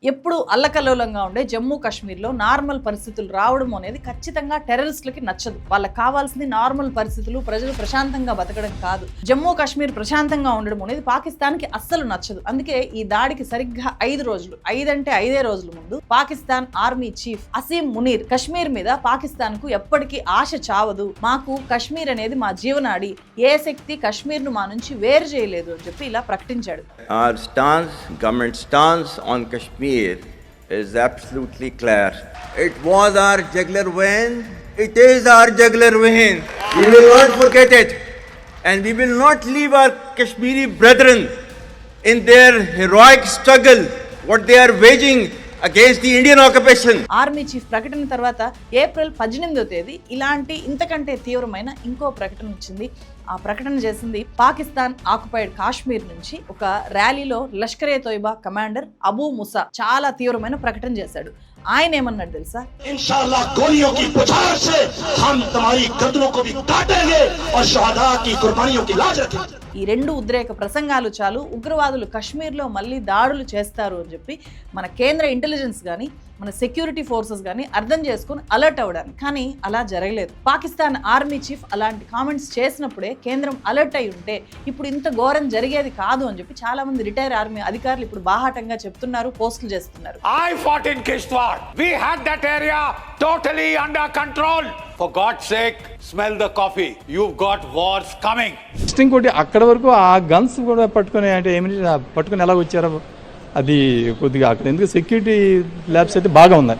ఎప్పుడు అల్లకల్లోలంగా ఉండే జమ్మూ కాశ్మీర్లో నార్మల్ పరిస్థితులు రావడం అనేది ఖచ్చితంగా టెర్రరిస్టులకి నచ్చదు. వాళ్ళకి కావాల్సింది నార్మల్ పరిస్థితులు, ప్రజలు ప్రశాంతంగా బతకడం కాదు. జమ్మూ కాశ్మీర్ ప్రశాంతంగా ఉండడం అనేది పాకిస్తాన్కి అస్సలు నచ్చదు. అందుకే ఈ దాడికి సరిగ్గా 5 రోజులు, 5 రోజుల ముందు పాకిస్తాన్ ఆర్మీ చీఫ్ అసీం మునీర్ కశ్మీర్ మీద పాకిస్తాన్కు ఎప్పటికీ ఆశ చావదు, మాకు కశ్మీర్ అనేది మా జీవనాడి, ఏ శక్తి కశ్మీర్ను మా నుంచి వేరు చేయలేదు అని చెప్పి ఇలా ప్రకటించాడు. Our stance, government stance on Kashmir is absolutely clear. It was our jugular vein. It is our jugular vein. We will not forget it. And we will not leave our Kashmiri brethren in their heroic struggle, what they are waging against the Indian occupation. Army chief ప్రకటన తర్వాత April 18వ తేదీ ఇలాంటి ఇంతకంటే తీవ్రమైన ఇంకో ప్రకటన వచ్చింది. ఆ ప్రకటన చేసింది పాకిస్తాన్ ఆక్యుపైడ్ కాశ్మీర్ నుంచి ఒక ర్యాలీలో లష్కరే తోయిబా కమాండర్ అబూ ముసా చాలా తీవ్రమైన ప్రకటన చేశాడు. ఆయన ఏమన్నాడు తెలుసా? इंशाअल्लाह गोलियों की पुछार से हम तुम्हारी गर्दनों को भी काटेंगे और शहादा की कुर्बानियों की लाज रखेंगे. ఈ 2 ఉద్రేక ప్రసంగాలు చాలు ఉగ్రవాదులు కశ్మీర్లో మళ్ళీ దాడులు చేస్తారు అని చెప్పి మన కేంద్ర ఇంటెలిజెన్స్ కానీ మన సెక్యూరిటీ ఫోర్సెస్ కానీ అర్థం చేసుకుని అలర్ట్ అవ్వడానికి. కానీ అలా జరగలేదు. పాకిస్తాన్ ఆర్మీ చీఫ్ అలాంటి కామెంట్స్ చేసినప్పుడే కేంద్రం అలర్ట్ అయి ఉంటే ఇప్పుడు ఇంత ఘోరం జరిగేది కాదు అని చెప్పి చాలా మంది రిటైర్ ఆర్మీ అధికారులు ఇప్పుడు బాహాటంగా చెప్తున్నారు, పోస్టులు చేస్తున్నారు. I fought in Kishtwar. We had that area totally under control. For God's sake, smell the coffee. You've got wars coming. ఇంకోటి అక్కడ వరకు ఆ గన్స్ కూడా పట్టుకొని అంటే ఏమిటి పట్టుకొని ఎలా వచ్చారో అది కొద్దిగా అక్కడ ఎందుకు సెక్యూరిటీ ల్యాబ్స్ అయితే బాగా ఉన్నాయి.